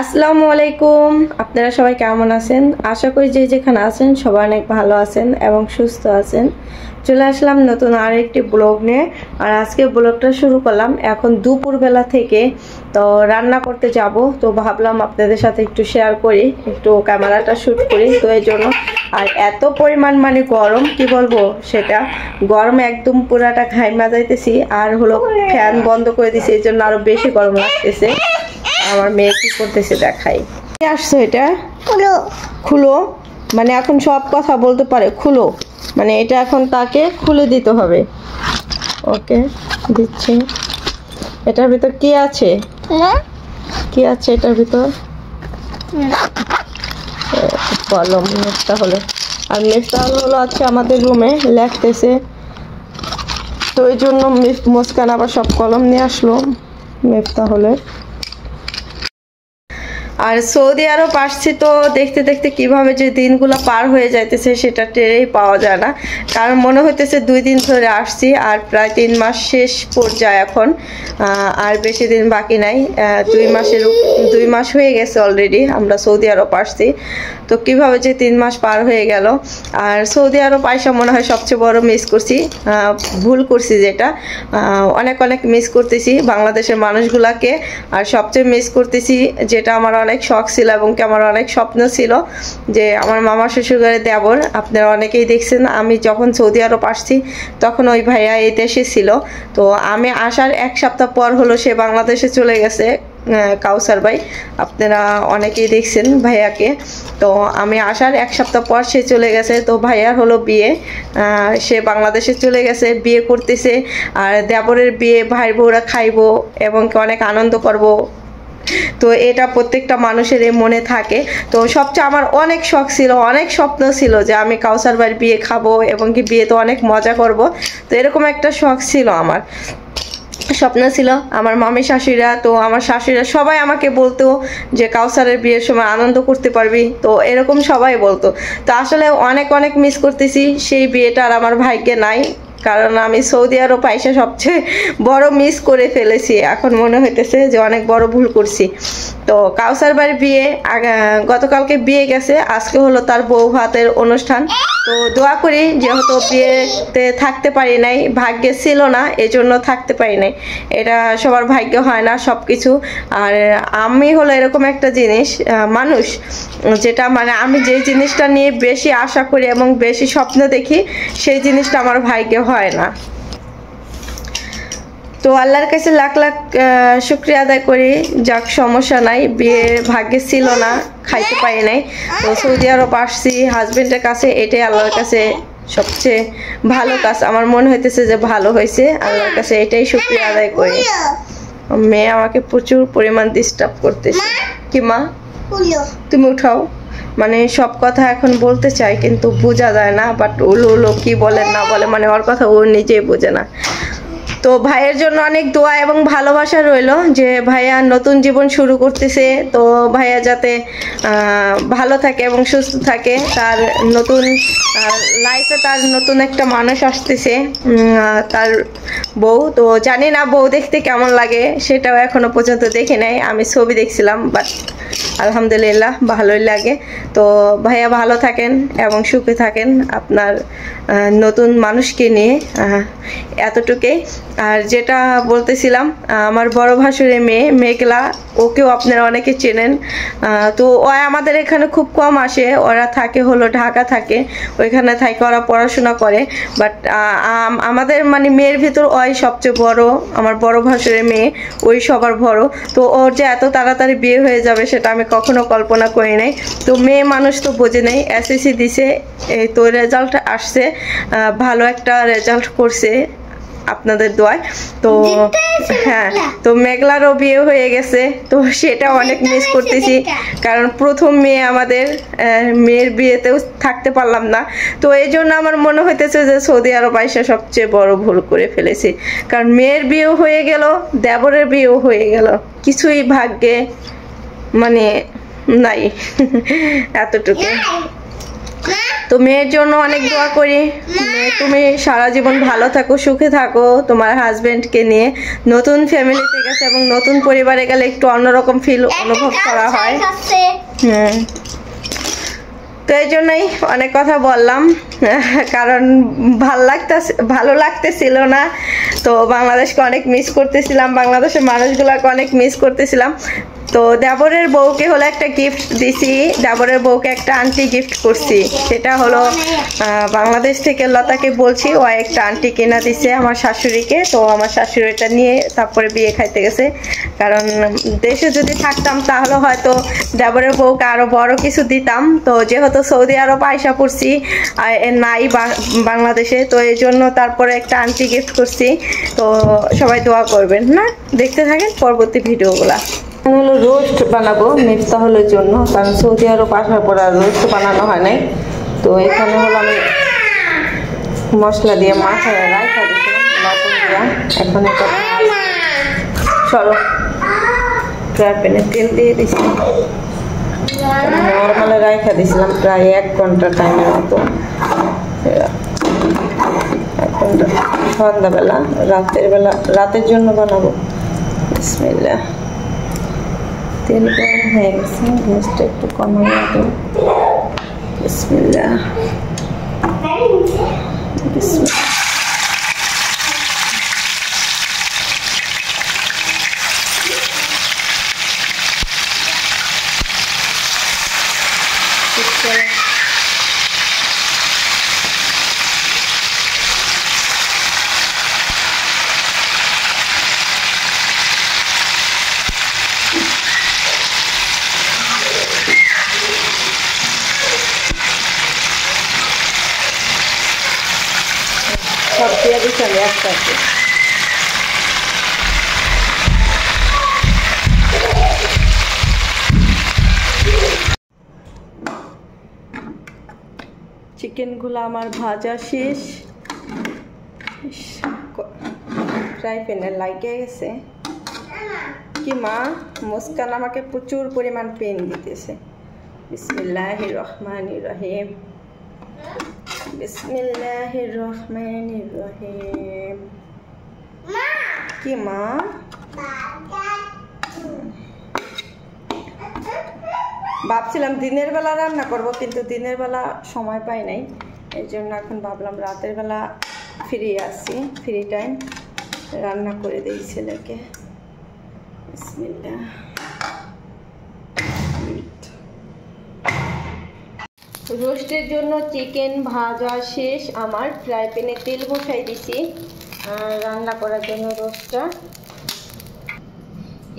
আসসালামু আলাইকুম। আপনারা সবাই কেমন আছেন? আশা করি যে যেখানে আছেন সবাই অনেক ভালো আছেন এবং সুস্থ আছেন। চলে আসলাম নতুন আরেকটি ব্লগ নিয়ে। আর আজকে ব্লগটা শুরু করলাম এখন দুপুরবেলা থেকে। তো রান্না করতে যাব, তো ভাবলাম আপনাদের সাথে একটু শেয়ার করি, একটু ক্যামেরাটা শ্যুট করি। তো এই জন্য আর এত পরিমাণ মানে গরম কি বলবো, সেটা গরমে একদম পুরাটা ঘাইমা যাইতেছি। আর হলো ফ্যান বন্ধ করে দিছি, এই জন্য আরো বেশি গরম লাগতেছে। আমার মেয়ে কি করতেছে দেখাই। আসছো এটা খুলো খুলো, মানে এখন সব কথা বলতে পারে। খুলো মানে এটা এখন তাকে খুলে দিতে হবে। ওকে দিচ্ছি। এটার ভিতর কি আছে? কি আছে এটার ভিতর? কলম তাহলে। আর নেক্সট হলো আছে আমাদের রুমে লেখতেছে, তো এই জন্য মুস্কান আবার সব কলম নিয়ে আসলো মেফতা হলে। আর সৌদি আরব আসছি তো দেখতে দেখতে কিভাবে যে দিনগুলো পার হয়ে যাইতেছে সেটা টেরেই পাওয়া যায় না। কারণ মনে হইতেছে 2 দিন ধরে আসছি আর প্রায় 3 মাস শেষ পর্যায়ে এখন। আর বেশি দিন বাকি নাই, 2 মাস হয়ে গেছে অলরেডি আমরা সৌদি আরব আসছি। তো কিভাবে যে 3 মাস পার হয়ে গেল। আর সৌদি আরব আইসা মনে হয় সবচেয়ে বড় মিস করছি, ভুল করছি যেটা। অনেক অনেক মিস করতেছি বাংলাদেশের মানুষগুলাকে। আর সবচেয়ে মিস করতেছি যেটা আমার অনেক শখ ছিল এবং কি আমার অনেক স্বপ্ন ছিল, যে আমার মামা শ্বশুরবাড়ির দেবর। আপনারা অনেকেই দেখছেন আমি যখন সৌদি আরব আসছি তখন ওই ভাইয়া এই দেশে ছিল। তো আমি আসার 1 সপ্তাহ পর হলো সে বাংলাদেশে চলে গেছে, কাউসার ভাই। আপনারা অনেকেই দেখছেন ভাইয়াকে। তো আমি আসার 1 সপ্তাহ পর সে চলে গেছে। তো ভাইয়ার হলো বিয়ে, সে বাংলাদেশে চলে গেছে, বিয়ে করতেছে। আর দেবরের বিয়ে ভাই বউরা খাইবো এবং অনেক আনন্দ করব। তো এটা প্রত্যেকটা মানুষের মনে থাকে। তো সবচেয়ে আমার অনেক শখ ছিল, অনেক স্বপ্ন ছিল যে আমি কাউসার ভাইয়ের বিয়ে খাবো এবং কি বিয়েতে অনেক মজা করব। তো এরকম একটা শখ ছিল আমার, স্বপ্ন ছিল। আমার মামি শাশুড়িরা, তো আমার শাশুড়িরা সবাই আমাকে বলতো যে কাউসারের বিয়ের সময় আনন্দ করতে পারবি, তো এরকম সবাই বলতো। তো আসলে অনেক অনেক মিস করতেছি, সেই বিয়েটা আর আমার ভাগ্যে নাই। কারণ আমি সৌদি আরব আইসা সবচেয়ে বড় মিস করে ফেলেছি। এখন মনে হইতেছে যে অনেক বড় ভুল করছি। তো কাউসার বাড়ির বিয়ে গতকালকে বিয়ে গেছে, আজকে হলো তার বউ ভাতের অনুষ্ঠান। তো দোয়া করি, যেহেতু বিয়েতে থাকতে পারি নাই, ভাগ্যে ছিল না এই জন্য থাকতে পারি নাই। এটা সবার ভাগ্য হয় না সব কিছু। আর আমি হলো এরকম একটা জিনিস, মানুষ যেটা মানে আমি যে জিনিসটা নিয়ে বেশি আশা করি এবং বেশি স্বপ্ন দেখি সেই জিনিসটা আমার ভাগ্যে হয় না। তো আল্লাহর কাছে লাখ লাখ শুকরিয়া আদায় করি, যাক সমস্যা নাই, বিয়ে ভাগ্যে ছিল না, খাইতে পারি নাই। তো সৌদি আরব আসছি হাজবেন্ডের কাছে, এটাই আল্লাহর কাছে সবচেয়ে ভালো কাজ আমার মনে হইতেছে যে ভালো হয়েছে। আল্লাহর কাছে এটাই শুকরিয়া আদায় করি। মেয়ে আমাকে প্রচুর পরিমাণ ডিস্টার্ব করতেছে। কি মা তুমি উঠাও, মানে সব কথা এখন বলতে চাই কিন্তু বোঝা যায় না, বাট উলো উলো কি বলে না বলে মানে ওর কথা ও নিজেই বোঝে না। তো ভাইয়ের জন্য অনেক দোয়া এবং ভালোবাসা রইলো, যে ভাইয়া নতুন জীবন শুরু করতেছে। তো ভাইয়া যাতে ভালো থাকে এবং সুস্থ থাকে, তার নতুন লাইফে তার নতুন একটা মানুষ আসতেছে, তার বউ। তো জানি না বউ দেখতে কেমন লাগে, সেটাও এখনো পর্যন্ত দেখে নাই, আমি ছবি দেখছিলাম, বাট আলহামদুলিল্লাহ ভালোই লাগে। তো ভাইয়া ভালো থাকেন এবং সুখে থাকেন আপনার নতুন মানুষকে নিয়ে, এতটুকুই। আর যেটা বলতেছিলাম, আমার বড় ভাসুরের মেয়ে মেঘলা, ওকেও আপনারা অনেকে চেনেন। তো ও আমাদের এখানে খুব কম আসে, ওরা থাকে হলো ঢাকা থাকে, ওইখানে থাকে ওরা পড়াশোনা করে। বাট আমাদের মানে মেয়ের ভিতর ওই সবচেয়ে বড়, আমার বড় ভাসুরের মেয়ে, ওই সবার বড়। তো ওর যে এত তাড়াতাড়ি বিয়ে হয়ে যাবে সেটা আমি কখনো কল্পনা করি নাই। তো মেয়ে মানুষ তো বোঝে নেই, এসএসসি দিছে, এই তো রেজাল্ট আসছে, ভালো একটা রেজাল্ট করছে আপনাদের দোয়ায়। তো হ্যাঁ, তো মেঘলারও বিয়ে হয়ে গেছে, তো সেটা অনেক মিস করতেছি। কারণ প্রথম মেয়ে আমাদের, মেয়ের বিয়েতেও থাকতে পারলাম না। তো এই জন্য আমার মনে হইতেছে যে সৌদি আরব আইসা সবচেয়ে বড় ভুল করে ফেলেছি। কারণ মেয়ের বিয়েও হয়ে গেল, দেবরের বিয়েও হয়ে গেল, কিছুই ভাগ্যে মানে নাই। এতটুকু। তো মেয়ের জন্য অনেক দোয়া করি, মেয়ে তুমি সারা জীবন ভালো থাকো, সুখে থাকো, তোমার হাজবেন্ডকে নিয়ে নতুন ফ্যামিলিতে গেছে এবং নতুন পরিবারে গেলে একটু অন্যরকম ফিল অনুভব করা হয়। তো এই জন্যই অনেক কথা বললাম, কারণ ভালো লাগতেছিল না। তো বাংলাদেশকে অনেক মিস করতেছিলাম, বাংলাদেশের মানুষগুলোকে অনেক মিস করতেছিলাম। তো দেবরের বউকে হলো একটা গিফট দিছি, দেবরের বউকে একটা আন্টি গিফট করছি। সেটা হলো বাংলাদেশ থেকে লতাকে বলছি, ও একটা আন্টি কিনা দিছে আমার শাশুড়িকে। তো আমার শাশুড়ি এটা নিয়ে তারপরে বিয়ে খাইতে গেছে, কারণ দেশে যদি থাকতাম তাহলে হয়তো দেবরের বউকে আরো বড় কিছু দিতাম। তো যেহেতু সৌদি আরব আইসা পড়ছি নাই বাংলাদেশে, তো এই জন্য তারপরে একটা আন্টি গিফট করছি। তো সবাই দোয়া করবেন না, দেখতে থাকেন পরবর্তী ভিডিওগুলা। হলো রোস্ট বানাবো মিফতাহুলের জন্য, কারণ সৌদি আরব আসার পর আর রোস্ট বানানো হয় নাই। তো এখানে হলো আমি মশলা দিয়ে মাথায় রাইখা দিয়েছিলাম লবণ দিয়া। এখন এটা চলো ফ্রাই প্যানে তেল দিয়ে দিচ্ছি, নর্মালে রাইখা দিয়েছিলাম প্রায় 1 ঘন্টা টাইমের মতো। 1 ঘন্টা সন্ধ্যাবেলা, রাতের জন্য বানাবো। বিসমিল্লাহ। তেল গরম হয়ে গেছে, গ্যাসটা একটু কমাই দেবো। বিসমিল্লাহ বিসমিল্লাহ। সব দিয়ে দিচ্ছি আমি একসাথে। চিকেনগুলো আমার ভাজা শেষ, ফ্রাই প্যানে লাগিয়ে গেছে। কি মা, মুস্কান আমাকে প্রচুর পরিমাণ পেন দিতেছে। বিসমিল্লাহির রহমানির রহিম, বিসমিল্লাহির রহমানির রহিম। কি মা, ভাবছিলাম দিনের বেলা রান্না করব, কিন্তু দিনের বেলা সময় পাই নাই, এই জন্য এখন ভাবলাম রাতের বেলা ফ্রি আছি, ফ্রি টাইম রান্না করে দিই ছেলেকে। বিসমিল্লাহ। রোস্টের জন্য চিকেন ভাজা শেষ আমার, ফ্রাই প্যানে তেল বসাই দিছি রান্না করার জন্য রোস্টটা।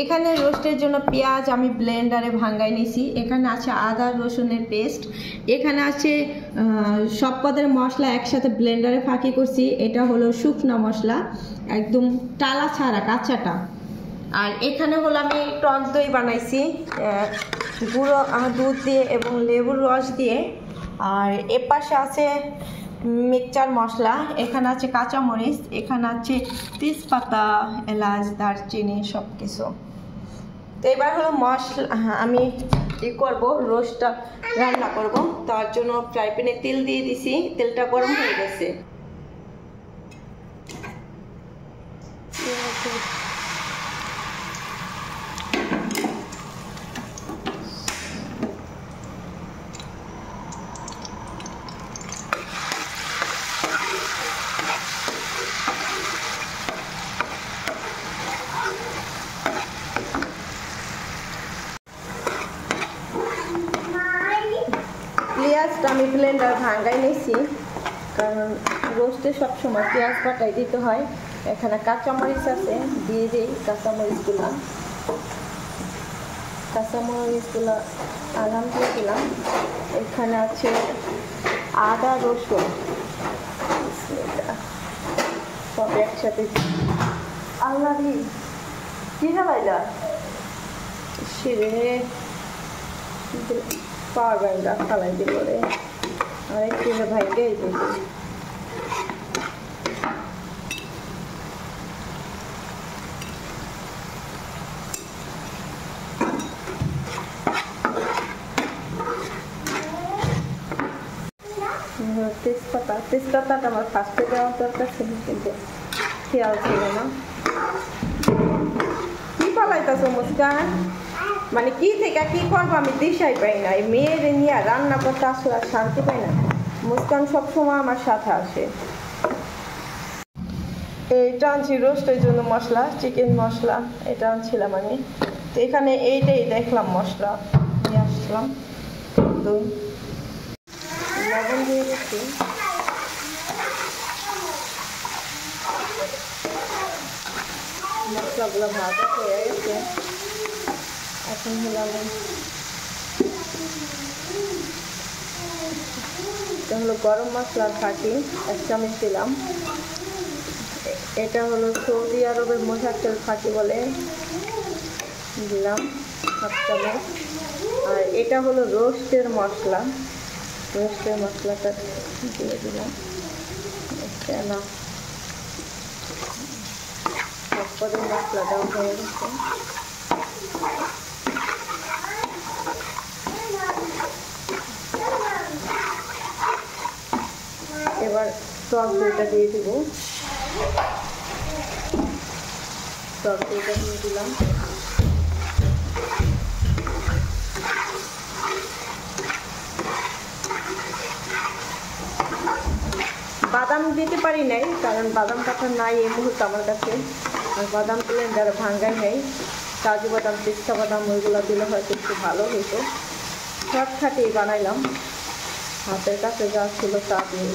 এখানে রোস্টের জন্য পেঁয়াজ আমি ব্লেন্ডারে ভাঙাই নিছি। এখানে আছে আদা রসুনের পেস্ট, এখানে আছে সব পদের মশলা একসাথে ব্লেন্ডারে ফাঁকি করছি। এটা হলো শুকনা মশলা, একদম টালা ছাড়া কাঁচাটা। আর এখানে হলো আমি টক দই বানাইছি গুঁড়ো দুধ দিয়ে এবং লেবুর রস দিয়ে। আর এপাশে আছে মিক্সচার মশলা, এখানে আছে কাঁচামরিচ, এখানে আছে তেজপাতা, এলাচ, দারচিনি সব কিছু। তো এবার হলো মশলা আমি করব, রোস্টটা রান্না করব। তার জন্য ফ্রাই প্যানে তেল দিয়ে দিছি, তেলটা গরম হয়ে গেছে। পেঁয়াজটা আমি ব্লেন্ডার ভাঙাই নিয়েছি, কারণ রোস্টে সবসময় পেঁয়াজ বাটাই দিতে হয়। এখানে কাঁচামরিচ আছে, দিয়ে দিই কাঁচামরিচগুলো আলাম দিয়ে দিলাম। এখানে আছে আদা রসুন, সব একসাথে। আল্লাহ দি কি জ্বালাইলা শিরে পাওয়ার ব্যাংকটা ফালাই দিব রে, আর একটু ভাই গেই দিয়েছি। তেজপাতাটা আমার ফার্স্টে দেওয়ার দরকার ছিল, কিন্তু খেয়াল ছিল না। কি পালাইতেছো মুস্কান? মানে কি থেকে কি করবো আমি দিশাই পাই না। এই মেয়ের নিয়ে রান্না করতে আসলে আর শান্তি পাই না। মুস্কান সবসময় আমার সাথে আসে। এইটা আনছি রোস্টের জন্য মশলা, চিকেন মশলা এটা আনছিলাম আমি। তো এখানে এইটাই দেখলাম মশলা নিয়ে আসলাম। লবণ দিয়ে দিচ্ছি। মশলাগুলো ভাজা হয়ে গেছে। এখন হলো আমি এটা হলো গরম মশলার ফাঁকি 1 চামচ দিলাম। এটা হলো সৌদি আরবের মোসাক্কেল ফাঁকি বলে, দিলাম 1/2 চামচ। আর এটা হলো রোস্টের মশলা, রোস্টের মশলাটা দিয়ে দিলাম। না সবকটা মশলাটাও হয়ে গেছে। এবার টক দইটা দিয়ে দিব, টক দইটা দিয়ে দিলাম। বাদাম দিতে পারি নাই, কারণ বাদাম কাটা নাই এই মুহূর্তে আমার কাছে। আর বাদাম ব্লেন্ডার ভাঙ্গাই নেই। কাজু বাদাম, পিস্তা বাদাম ওইগুলো দিলে হয়তো একটু ভালো হইতো। শর্টকাটেই বানাইলাম, হাতের কাছে যা ছিল তা দিয়ে।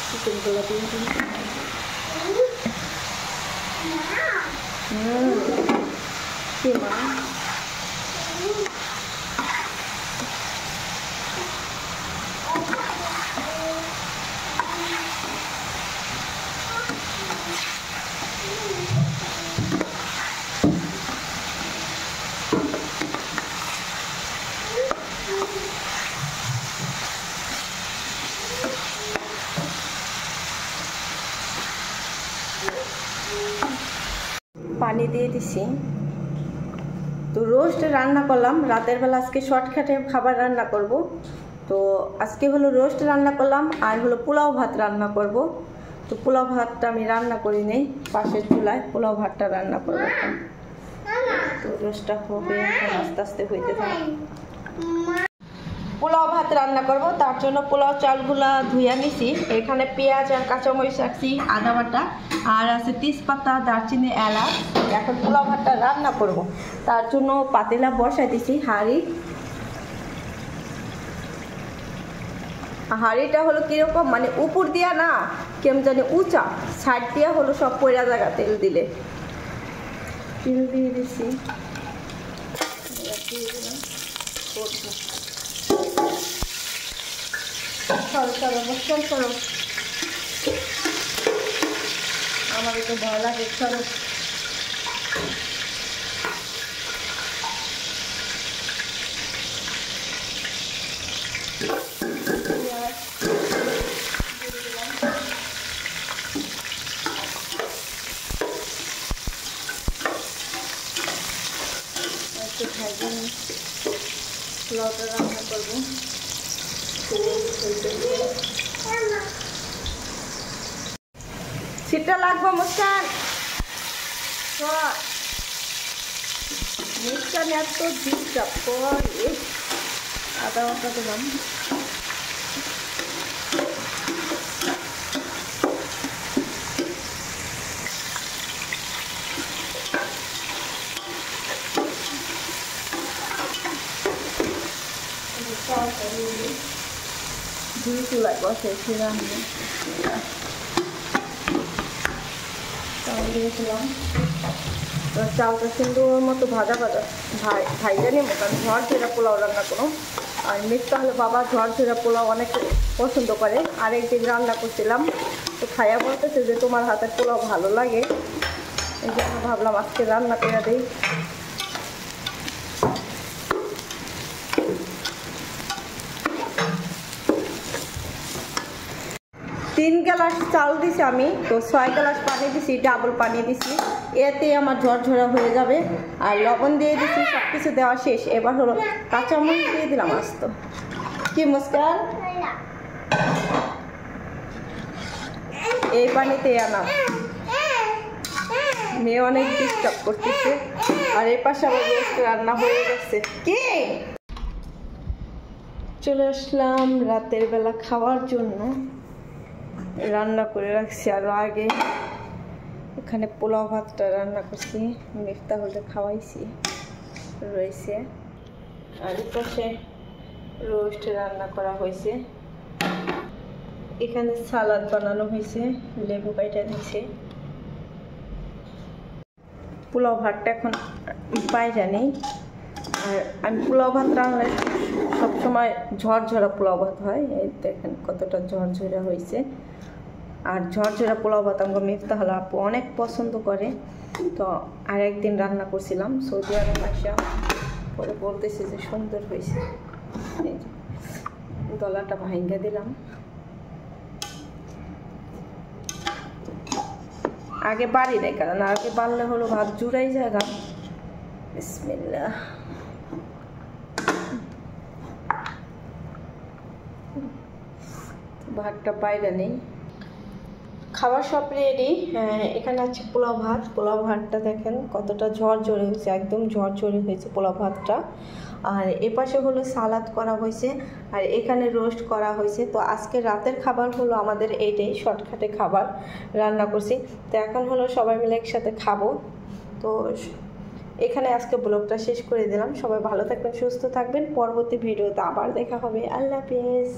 চিকেনগুলো দিয়ে দিই। কি মা পানি দিয়ে দিছি। তো রোস্ট রান্না করলাম রাতের বেলা, আজকে শর্টকাটে খাবার রান্না করব। তো আজকে হলো রোস্ট রান্না করলাম, আর হলো পোলাও ভাত রান্না করব। তো পোলাও ভাতটা আমি রান্না করি নেই, পাশের চুলায় পোলাও ভাতটা রান্না করবো। তো রোস্টটা হবে আস্তে আস্তে হইতে থাকে। পোলাও ভাত রান্না করব, তার জন্য পোলাও চালগুলা ধুইয়া নিছি। এখানে পেঁয়াজ আর কাঁচামরিচ রাখছি, আদা বাটা, আর আছে তেজপাতা, দারচিনি, এলাচ। এখন পোলাও ভাতটা রান্না করব, তার জন্য পাতিলা বসাই দিছি। হাঁড়িটা হলো কিরকম, মানে উপর দিয়া না কেমন জানি উঁচা, সাইড দিয়া হলো সব পয়লা জায়গা তেল দিলে। তেল দিয়ে দিছি, আমার একটু ভয় লাগে। চলো পোলাওটা রান্না করবো। সিটটা লাগবো মুস্কান, মুস্কান এত ডিস্টার্ব করে। আদা বাটা দিলাম, দুই চুলায় বসেছি রান্না। চাল দিয়েছিলাম, চালটা সুন্দর মতো ভাজা ভাইজা নেব, কারণ ঝড় ঝেরা পোলাও রান্না করো। আর মিথ্যা হলে বাবা ঝড় ঝেরা পোলাও অনেক পছন্দ করে। আরেকদিন রান্না করছিলাম, তো খাইয়া বলতেছে যে তোমার হাতের পোলাও ভালো লাগে, এই জন্য ভাবলাম আজকে রান্না করে দিই। 3 গ্লাস চাল দিছি আমি, তো 6 গ্লাস পানি দিছি, ডাবল পানি দিছি। এতে আমার ঝরঝরা হয়ে যাবে। আর লবণ দিয়ে দিচ্ছি, সব কিছু দেওয়া শেষ। এবার হলো কাঁচামরিচ দিয়ে দিলাম আস্ত। কি মুস্কান, এই পানিতে আনা মেয়ে অনেক ডিস্টার্ব করতেছে। আর এই পাশে আমার রোস্ট রান্না হয়ে গেছে। কি চলে আসলাম রাতের বেলা খাওয়ার জন্য, রান্না করে রাখছি। আরো আগে এখানে পোলাও ভাতটা রান্না করছি, মিফতাহুলকে খাওয়াইছি রয়েছে। আর এই পাশে রোস্ট রান্না করা হয়েছে। এখানে সালাদ বানানো হয়েছে, লেবু কাইটা দিচ্ছে। পোলাও ভাতটা এখন বাইরে নেই। আর আমি পোলাও ভাত রান্নায় সবসময় ঝরঝরা পোলাও ভাত হয়। এই দেখেন কতটা ঝরঝরা হয়েছে। আর ঝরঝরা পোলাও ভাত আমার মিফতাহুল আপু অনেক পছন্দ করে। তো আর একদিন রান্না করছিলাম সৌদি আরব আসা, পরে বলতেছে যে সুন্দর হয়েছে। এই যে গলাটা ভাঙ্গা দিলাম। আগে বাড়ি নেই, কারণ আগে বাড়লে হলো ভাত জুড়াই জায়গা। বিসমিল্লাহ। ভাতটা বাইরে নেই, খাবার সব রেডি। এখানে আছে পোলাও ভাত। পোলাও ভাতটা দেখেন কতটা ঝরঝরে হয়েছে, একদম ঝরঝরে হয়েছে পোলাও ভাতটা। আর এপাশে হলো সালাদ করা হয়েছে, আর এখানে রোস্ট করা হয়েছে। তো আজকে রাতের খাবার হলো আমাদের এইটাই, শর্টকাটে খাবার রান্না করছি। তো এখন হলো সবাই মিলে একসাথে খাবো। তো এখানে আজকে ব্লগটা শেষ করে দিলাম। সবাই ভালো থাকবেন, সুস্থ থাকবেন। পরবর্তী ভিডিওতে আবার দেখা হবে। আল্লাহ হাফেজ।